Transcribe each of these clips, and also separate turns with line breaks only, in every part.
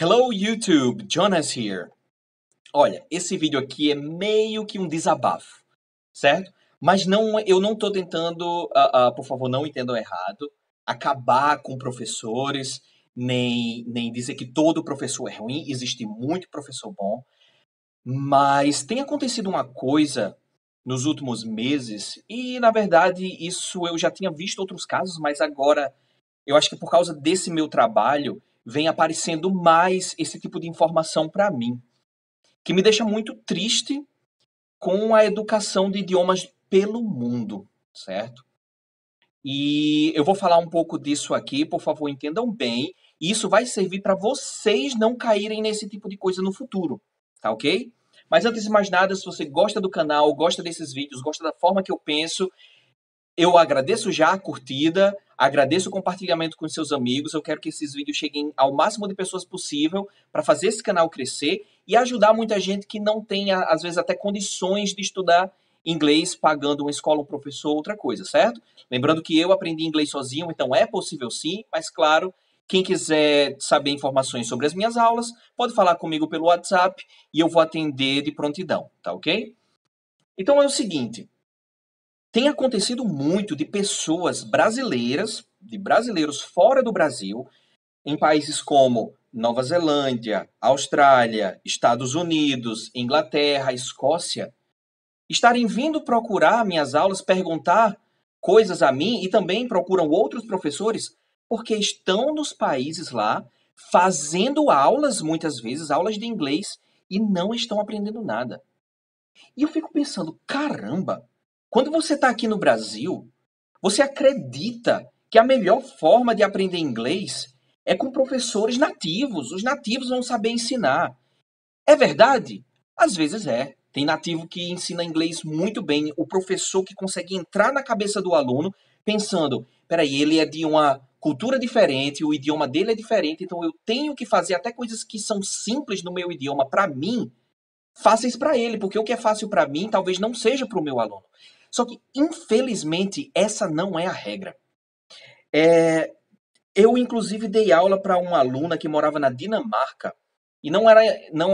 Hello YouTube, Jonas here. Olha, esse vídeo aqui é meio que um desabafo, certo? Mas não, eu não estou tentando, por favor, não entendam errado, acabar com professores, nem dizer que todo professor é ruim, existe muito professor bom, mas tem acontecido uma coisa nos últimos meses, e na verdade isso eu já tinha visto outros casos, mas agora eu acho que por causa desse meu trabalho vem aparecendo mais esse tipo de informação para mim, que me deixa muito triste com a educação de idiomas pelo mundo, certo? E eu vou falar um pouco disso aqui, por favor, entendam bem. E isso vai servir para vocês não caírem nesse tipo de coisa no futuro, tá ok? Mas antes de mais nada, se você gosta do canal, gosta desses vídeos, gosta da forma que eu penso, eu agradeço já a curtida, agradeço o compartilhamento com seus amigos. Eu quero que esses vídeos cheguem ao máximo de pessoas possível para fazer esse canal crescer e ajudar muita gente que não tem, às vezes, até condições de estudar inglês pagando uma escola, um professor, outra coisa, certo? Lembrando que eu aprendi inglês sozinho, então é possível sim, mas claro, quem quiser saber informações sobre as minhas aulas, pode falar comigo pelo WhatsApp e eu vou atender de prontidão, tá ok? Então é o seguinte, tem acontecido muito de pessoas brasileiras, de brasileiros fora do Brasil, em países como Nova Zelândia, Austrália, Estados Unidos, Inglaterra, Escócia, estarem vindo procurar minhas aulas, perguntar coisas a mim e também procuram outros professores, porque estão nos países lá fazendo aulas, muitas vezes, aulas de inglês, e não estão aprendendo nada. E eu fico pensando, caramba, quando você está aqui no Brasil, você acredita que a melhor forma de aprender inglês é com professores nativos. Os nativos vão saber ensinar. É verdade? Às vezes é. Tem nativo que ensina inglês muito bem. O professor que consegue entrar na cabeça do aluno pensando, peraí, ele é de uma cultura diferente, o idioma dele é diferente, então eu tenho que fazer até coisas que são simples no meu idioma para mim, fáceis para ele, porque o que é fácil para mim talvez não seja para o meu aluno. Só que, infelizmente, essa não é a regra. É, eu, inclusive, dei aula para uma aluna que morava na Dinamarca, e não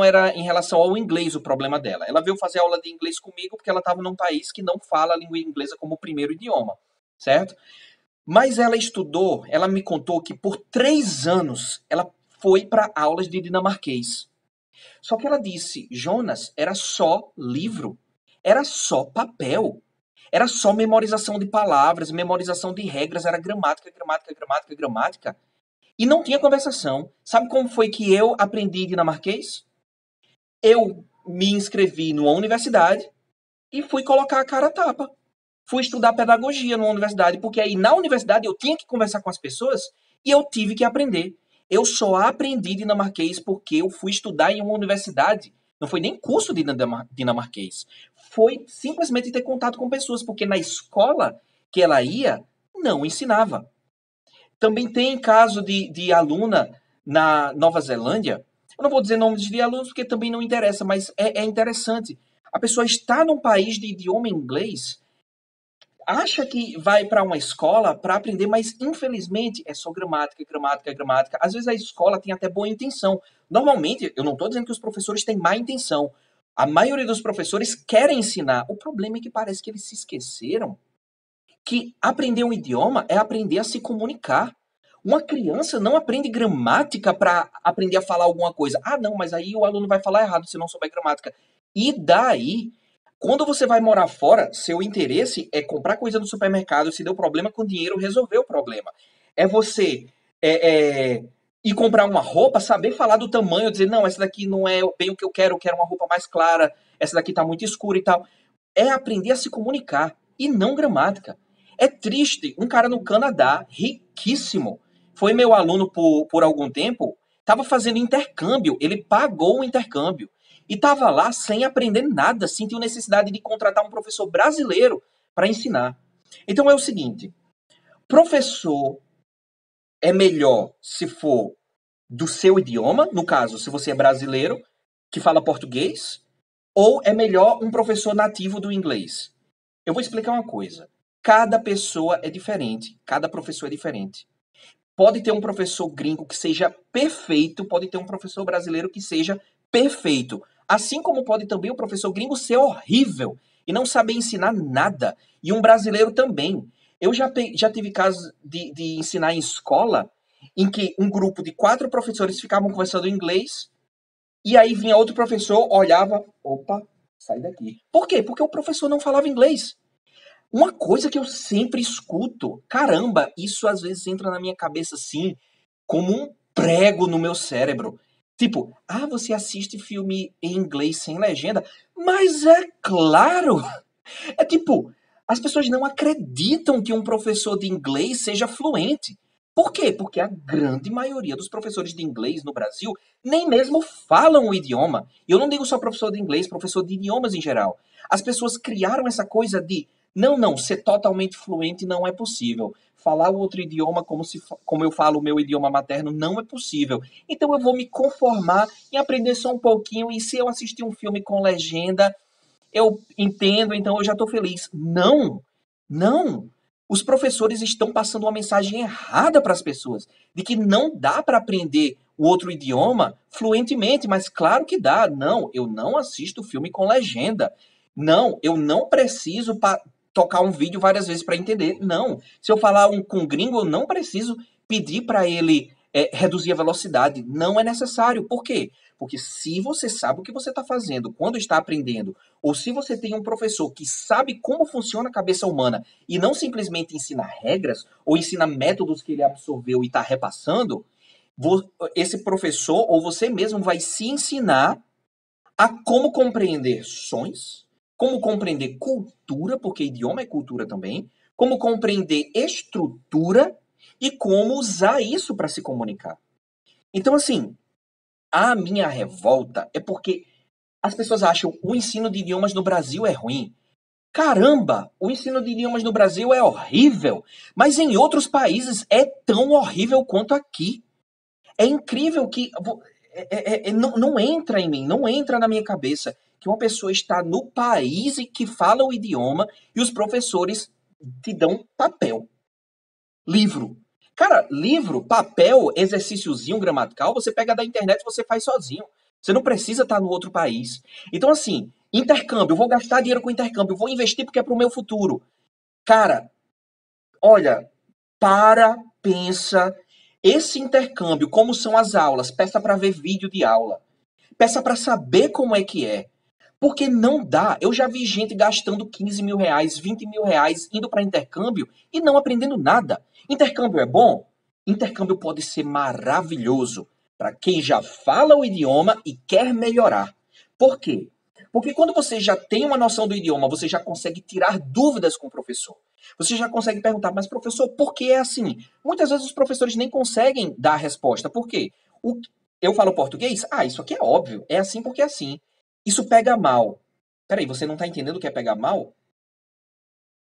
era em relação ao inglês o problema dela. Ela veio fazer aula de inglês comigo porque ela estava num país que não fala a língua inglesa como primeiro idioma, certo? Mas ela me contou que por 3 anos ela foi para aulas de dinamarquês. Só que ela disse, Jonas, era só livro, era só papel, era só memorização de palavras, memorização de regras, era gramática, gramática, gramática, gramática. E não tinha conversação. Sabe como foi que eu aprendi dinamarquês? Eu me inscrevi numa universidade e fui colocar a cara a tapa. Fui estudar pedagogia numa universidade, porque aí na universidade eu tinha que conversar com as pessoas e eu tive que aprender. Eu só aprendi dinamarquês porque eu fui estudar em uma universidade. Não foi nem curso de dinamarquês. Foi simplesmente ter contato com pessoas, porque na escola que ela ia, não ensinava. Também tem caso de aluna na Nova Zelândia. Eu não vou dizer nomes de alunos porque também não interessa, mas é interessante. A pessoa está num país de idioma inglês, acha que vai para uma escola para aprender, mas infelizmente é só gramática, gramática, gramática. Às vezes a escola tem até boa intenção. Normalmente, eu não estou dizendo que os professores têm má intenção. A maioria dos professores querem ensinar. O problema é que parece que eles se esqueceram que aprender um idioma é aprender a se comunicar. Uma criança não aprende gramática para aprender a falar alguma coisa. Ah, não, mas aí o aluno vai falar errado se não souber gramática. E daí, quando você vai morar fora, seu interesse é comprar coisa no supermercado, se deu problema com dinheiro, resolver o problema. É você ir comprar uma roupa, saber falar do tamanho, dizer, não, essa daqui não é bem o que eu quero uma roupa mais clara, essa daqui tá muito escura e tal. É aprender a se comunicar e não gramática. É triste, um cara no Canadá, riquíssimo, foi meu aluno por algum tempo, estava fazendo intercâmbio, ele pagou o intercâmbio e estava lá sem aprender nada, sentiu necessidade de contratar um professor brasileiro para ensinar. Então é o seguinte, professor é melhor se for do seu idioma, no caso, se você é brasileiro, que fala português, ou é melhor um professor nativo do inglês? Eu vou explicar uma coisa. Cada pessoa é diferente, cada professor é diferente. Pode ter um professor gringo que seja perfeito, pode ter um professor brasileiro que seja perfeito. Assim como pode também o professor gringo ser horrível e não saber ensinar nada. E um brasileiro também. Eu já tive casos de ensinar em escola em que um grupo de 4 professores ficavam conversando em inglês e aí vinha outro professor, olhava, opa, sai daqui. Por quê? Porque o professor não falava inglês. Uma coisa que eu sempre escuto, caramba, isso às vezes entra na minha cabeça assim, como um prego no meu cérebro. Tipo, você assiste filme em inglês sem legenda? Mas é claro! É tipo, as pessoas não acreditam que um professor de inglês seja fluente. Por quê? Porque a grande maioria dos professores de inglês no Brasil nem mesmo falam o idioma. E eu não digo só professor de inglês, professor de idiomas em geral. As pessoas criaram essa coisa de não, ser totalmente fluente não é possível. Falar o outro idioma como eu falo o meu idioma materno não é possível. Então eu vou me conformar em aprender só um pouquinho e se eu assistir um filme com legenda, eu entendo, então eu já estou feliz. Não, não. Os professores estão passando uma mensagem errada para as pessoas, de que não dá para aprender o outro idioma fluentemente, mas claro que dá. Não, eu não assisto filme com legenda. Não, eu não preciso tocar um vídeo várias vezes para entender. Não, se eu falar com um gringo, eu não preciso pedir para ele reduzir a velocidade. Não é necessário. Por quê? Porque se você sabe o que você está fazendo quando está aprendendo, ou se você tem um professor que sabe como funciona a cabeça humana e não simplesmente ensina regras ou ensina métodos que ele absorveu e está repassando, esse professor ou você mesmo vai se ensinar a como compreender sons, como compreender cultura, porque idioma é cultura também, como compreender estrutura e como usar isso para se comunicar. Então, assim, a minha revolta é porque as pessoas acham que o ensino de idiomas no Brasil é ruim. Caramba, o ensino de idiomas no Brasil é horrível, mas em outros países é tão horrível quanto aqui. É incrível que não entra em mim, não entra na minha cabeça que uma pessoa está no país e que fala o idioma e os professores te dão papel, livro. Cara, livro, papel, exercíciozinho gramatical, você pega da internet e você faz sozinho. Você não precisa estar no outro país. Então, assim, intercâmbio, eu vou gastar dinheiro com intercâmbio, eu vou investir porque é pro meu futuro. Cara, olha, pensa. Esse intercâmbio, como são as aulas, peça para ver vídeo de aula. Peça para saber como é que é. Porque não dá. Eu já vi gente gastando 15 mil reais, 20 mil reais, indo para intercâmbio e não aprendendo nada. Intercâmbio é bom? Intercâmbio pode ser maravilhoso para quem já fala o idioma e quer melhorar. Por quê? Porque quando você já tem uma noção do idioma, você já consegue tirar dúvidas com o professor. Você já consegue perguntar, mas professor, por que é assim? Muitas vezes os professores nem conseguem dar a resposta. Por quê? Eu falo português? Isso aqui é óbvio. É assim porque é assim. Isso pega mal. Peraí, você não tá entendendo o que é pegar mal?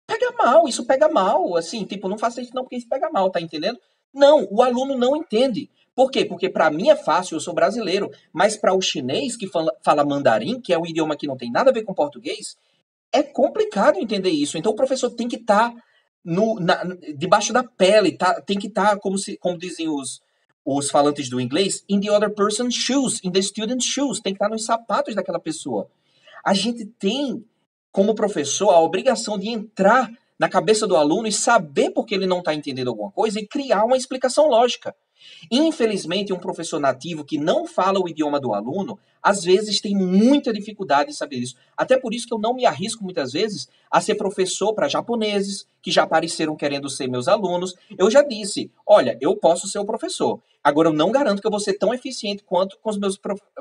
Pega mal, isso pega mal. Assim, tipo, não faça isso não porque isso pega mal, tá entendendo? Não, o aluno não entende. Por quê? Porque para mim é fácil, eu sou brasileiro, mas para o chinês que fala mandarim, que é um idioma que não tem nada a ver com português, é complicado entender isso. Então o professor tem que estar debaixo da pele, tem que estar, como dizem os falantes do inglês, in the other person's shoes, in the student's shoes, tem que estar nos sapatos daquela pessoa. A gente tem, como professor, a obrigação de entrar na cabeça do aluno e saber por que ele não está entendendo alguma coisa e criar uma explicação lógica. Infelizmente, um professor nativo que não fala o idioma do aluno, às vezes tem muita dificuldade em saber isso. Até por isso que eu não me arrisco muitas vezes a ser professor para japoneses que já apareceram querendo ser meus alunos. Eu já disse, olha, eu posso ser o professor. Agora, eu não garanto que eu vou ser tão eficiente quanto com os meus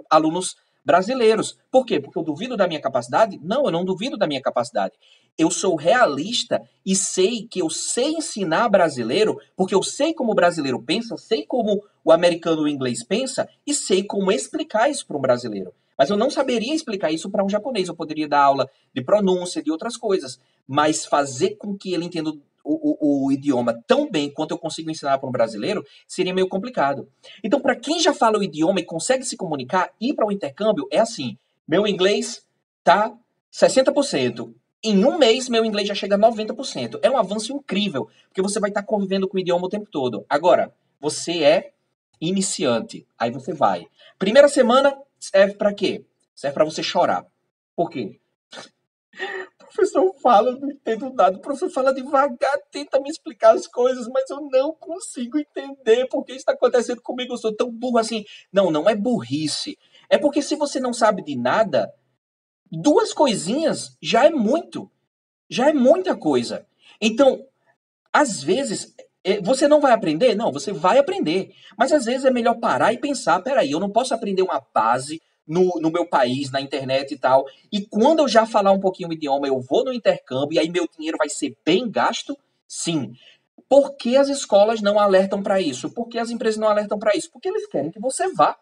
alunos brasileiros. Por quê? Porque eu duvido da minha capacidade? Não, eu não duvido da minha capacidade. Eu sou realista e sei que eu sei ensinar brasileiro, porque eu sei como o brasileiro pensa, sei como o americano e o inglês pensa e sei como explicar isso para um brasileiro. Mas eu não saberia explicar isso para um japonês. Eu poderia dar aula de pronúncia, de outras coisas. Mas fazer com que ele entenda o idioma tão bem quanto eu consigo ensinar para um brasileiro seria meio complicado. Então, para quem já fala o idioma e consegue se comunicar, ir para o intercâmbio é assim: meu inglês tá 60%. Em um mês, meu inglês já chega a 90%. É um avanço incrível, porque você vai estar convivendo com o idioma o tempo todo. Agora, você é iniciante. Aí você vai. Primeira semana serve para quê? Serve para você chorar. Por quê? O professor fala, eu não entendo nada. O professor fala devagar, tenta me explicar as coisas, mas eu não consigo entender por que isso está acontecendo comigo. Eu sou tão burro assim. Não, não é burrice. É porque se você não sabe de nada, duas coisinhas já é muito. Já é muita coisa. Então, às vezes, você não vai aprender? Não, você vai aprender. Mas às vezes é melhor parar e pensar: peraí, eu não posso aprender uma base no meu país, na internet e tal. E quando eu já falar um pouquinho o idioma, eu vou no intercâmbio e aí meu dinheiro vai ser bem gasto? Sim. Por que as escolas não alertam para isso? Por que as empresas não alertam para isso? Porque eles querem que você vá.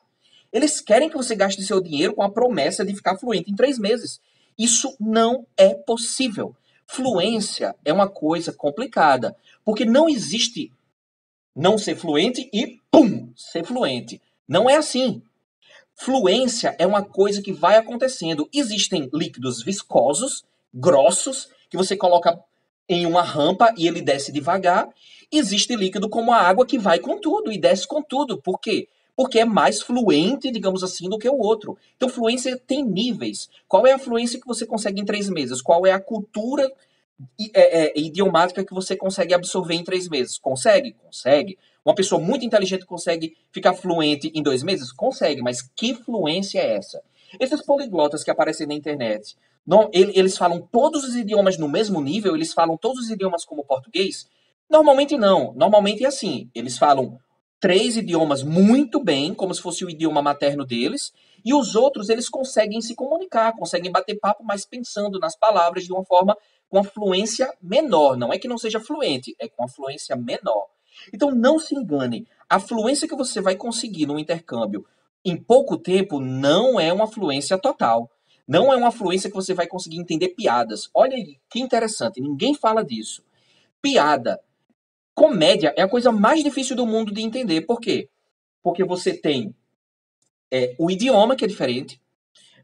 Eles querem que você gaste seu dinheiro com a promessa de ficar fluente em 3 meses. Isso não é possível. Fluência é uma coisa complicada, porque não existe não ser fluente e, pum, ser fluente. Não é assim. Fluência é uma coisa que vai acontecendo. Existem líquidos viscosos, grossos, que você coloca em uma rampa e ele desce devagar. Existe líquido como a água que vai com tudo e desce com tudo. Por quê? Porque é mais fluente, digamos assim, do que o outro. Então, fluência tem níveis. Qual é a fluência que você consegue em 3 meses? Qual é a cultura idiomática que você consegue absorver em 3 meses? Consegue? Consegue. Uma pessoa muito inteligente consegue ficar fluente em 2 meses? Consegue, mas que fluência é essa? Esses poliglotas que aparecem na internet, não, eles falam todos os idiomas no mesmo nível? Eles falam todos os idiomas como português? Normalmente não. Normalmente é assim. Eles falam 3 idiomas muito bem, como se fosse o idioma materno deles, e os outros eles conseguem se comunicar, conseguem bater papo, mas pensando nas palavras de uma forma com a fluência menor. Não é que não seja fluente, é com a fluência menor. Então não se engane, a fluência que você vai conseguir no intercâmbio em pouco tempo não é uma fluência total. Não é uma fluência que você vai conseguir entender piadas. Olha aí, que interessante, ninguém fala disso. Piada. Comédia é a coisa mais difícil do mundo de entender. Por quê? Porque você tem o idioma que é diferente,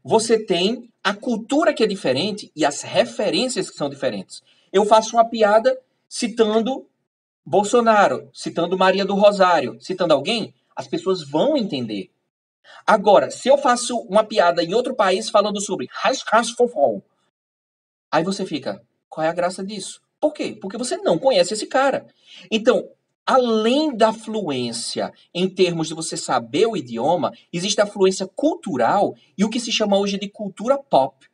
você tem a cultura que é diferente e as referências que são diferentes. Eu faço uma piada citando Bolsonaro, citando Maria do Rosário, citando alguém, as pessoas vão entender. Agora, se eu faço uma piada em outro país falando sobre Rascasfofol, aí você fica, qual é a graça disso? Por quê? Porque você não conhece esse cara. Então, além da fluência em termos de você saber o idioma, existe a fluência cultural e o que se chama hoje de cultura pop.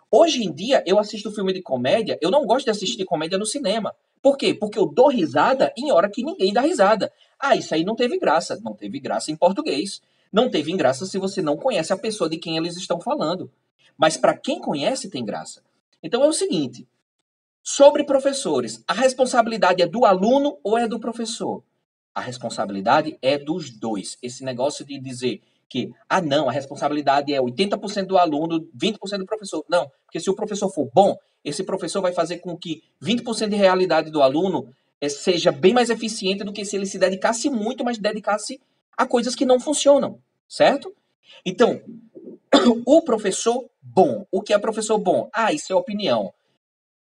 Hoje em dia, eu assisto filme de comédia, eu não gosto de assistir comédia no cinema. Por quê? Porque eu dou risada em hora que ninguém dá risada. Ah, isso aí não teve graça. Não teve graça em português. Não teve graça se você não conhece a pessoa de quem eles estão falando. Mas para quem conhece, tem graça. Então é o seguinte, sobre professores, a responsabilidade é do aluno ou é do professor? A responsabilidade é dos dois. Esse negócio de dizer que, não, a responsabilidade é 80% do aluno, 20% do professor. Não, porque se o professor for bom, esse professor vai fazer com que 20% de realidade do aluno seja bem mais eficiente do que se ele se dedicasse muito, mas dedicasse a coisas que não funcionam, certo? Então, o professor bom. O que é professor bom? Isso é opinião.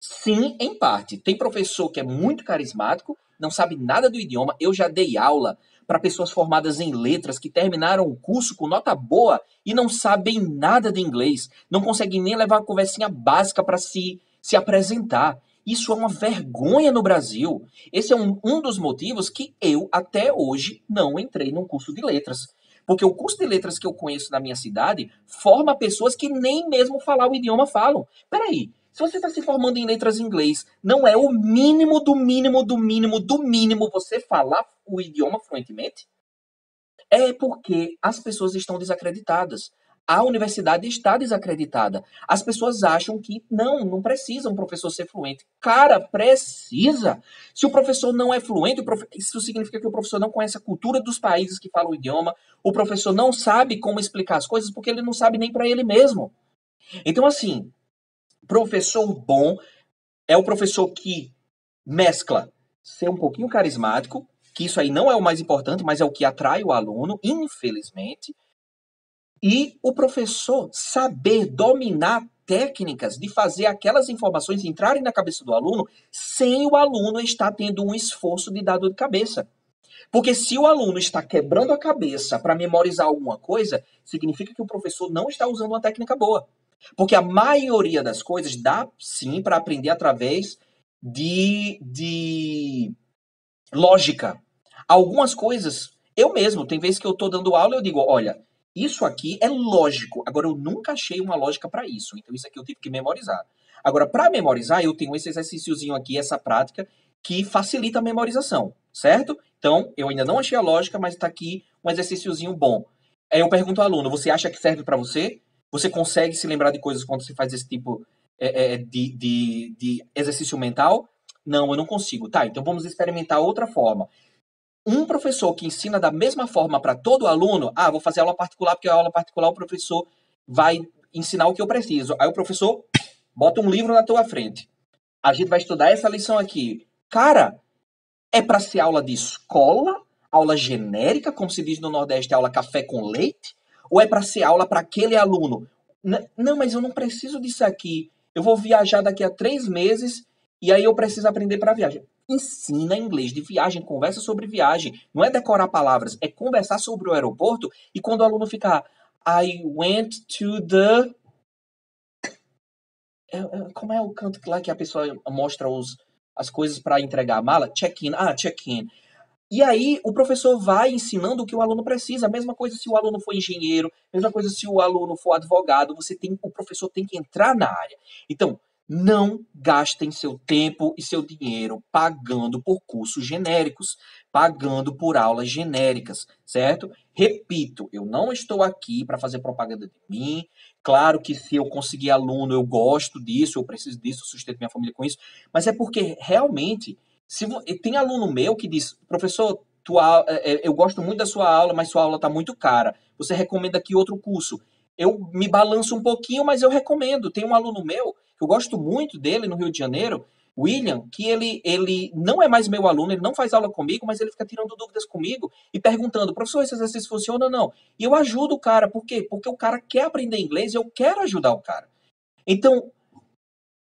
Sim, em parte. Tem professor que é muito carismático, não sabe nada do idioma. Eu já dei aula para pessoas formadas em letras que terminaram o curso com nota boa e não sabem nada de inglês, não conseguem nem levar uma conversinha básica para se apresentar. Isso é uma vergonha no Brasil. Esse é um dos motivos que eu, até hoje, não entrei num curso de letras. Porque o curso de letras que eu conheço na minha cidade forma pessoas que nem mesmo falar o idioma falam. Peraí, se você está se formando em letras em inglês, não é o mínimo do mínimo do mínimo do mínimo você falar o idioma fluentemente? É porque as pessoas estão desacreditadas. A universidade está desacreditada. As pessoas acham que não precisa um professor ser fluente. Cara, precisa. Se o professor não é fluente, isso significa que o professor não conhece a cultura dos países que falam o idioma. O professor não sabe como explicar as coisas porque ele não sabe nem para ele mesmo. Então, assim, professor bom é o professor que mescla ser um pouquinho carismático, que isso aí não é o mais importante, mas é o que atrai o aluno, infelizmente, e o professor saber dominar técnicas de fazer aquelas informações entrarem na cabeça do aluno sem o aluno estar tendo um esforço de dar dor de cabeça. Porque se o aluno está quebrando a cabeça para memorizar alguma coisa, significa que o professor não está usando uma técnica boa. Porque a maioria das coisas dá sim para aprender através de lógica. Algumas coisas, eu mesmo, tem vezes que eu estou dando aula e eu digo, olha, isso aqui é lógico. Agora, eu nunca achei uma lógica para isso. Então, isso aqui eu tive que memorizar. Agora, para memorizar, eu tenho esse exercíciozinho aqui, essa prática, que facilita a memorização, certo? Então, eu ainda não achei a lógica, mas está aqui um exercíciozinho bom. Aí eu pergunto ao aluno, você acha que serve para você? Você consegue se lembrar de coisas quando você faz esse tipo de exercício mental? Não, eu não consigo. Tá, então vamos experimentar outra forma. Um professor que ensina da mesma forma para todo aluno, vou fazer aula particular, porque a aula particular o professor vai ensinar o que eu preciso. Aí o professor bota um livro na tua frente. A gente vai estudar essa lição aqui. Cara, é para ser aula de escola, aula genérica, como se diz no Nordeste, aula café com leite? Ou é para ser aula para aquele aluno? Não, mas eu não preciso disso aqui. Eu vou viajar daqui a 3 meses e aí eu preciso aprender para viagem. Ensina inglês de viagem, conversa sobre viagem. Não é decorar palavras, é conversar sobre o aeroporto e quando o aluno ficar I went to the... Como é o canto lá que a pessoa mostra as coisas para entregar a mala? Check-in. Check-in. E aí o professor vai ensinando o que o aluno precisa. A mesma coisa se o aluno for engenheiro, a mesma coisa se o aluno for advogado, o professor tem que entrar na área. Então, não gastem seu tempo e seu dinheiro pagando por cursos genéricos, pagando por aulas genéricas, certo? Repito, eu não estou aqui para fazer propaganda de mim. Claro que se eu conseguir aluno, eu gosto disso, eu preciso disso, eu sustento minha família com isso, mas é porque realmente tem aluno meu que diz, professor, eu gosto muito da sua aula, mas sua aula está muito cara. Você recomenda aqui outro curso? Eu me balanço um pouquinho, mas eu recomendo. Tem um aluno meu, que eu gosto muito dele no Rio de Janeiro, William, que ele não é mais meu aluno, ele não faz aula comigo, mas ele fica tirando dúvidas comigo e perguntando, professor, esse exercício funciona ou não? E eu ajudo o cara, por quê? Porque o cara quer aprender inglês e eu quero ajudar o cara. Então,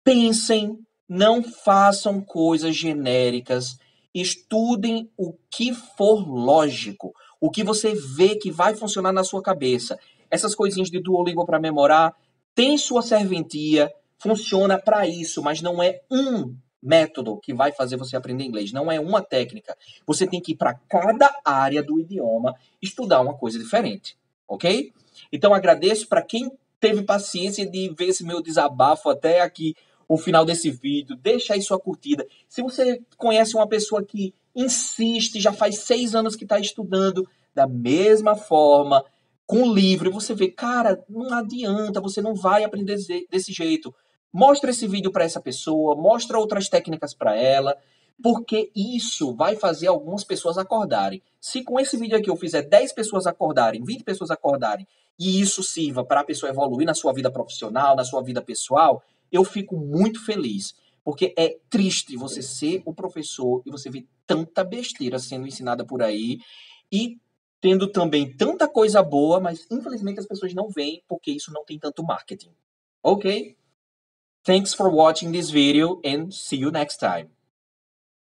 pensem, não façam coisas genéricas, estudem o que for lógico, o que você vê que vai funcionar na sua cabeça. Essas coisinhas de Duolingo para memorar, tem sua serventia, funciona para isso, mas não é um método que vai fazer você aprender inglês, não é uma técnica. Você tem que ir para cada área do idioma estudar uma coisa diferente, ok? Então agradeço para quem teve paciência de ver esse meu desabafo até aqui o final desse vídeo, deixa aí sua curtida. Se você conhece uma pessoa que insiste, já faz 6 anos que está estudando da mesma forma, com livro, e você vê, cara, não adianta, você não vai aprender desse jeito. Mostra esse vídeo para essa pessoa, mostra outras técnicas para ela, porque isso vai fazer algumas pessoas acordarem. Se com esse vídeo aqui eu fizer 10 pessoas acordarem, 20 pessoas acordarem, e isso sirva para a pessoa evoluir na sua vida profissional, na sua vida pessoal, eu fico muito feliz. Porque é triste você ser o professor e você ver tanta besteira sendo ensinada por aí e tendo também tanta coisa boa, mas infelizmente as pessoas não veem porque isso não tem tanto marketing. Ok? Thanks for watching this video and see you next time.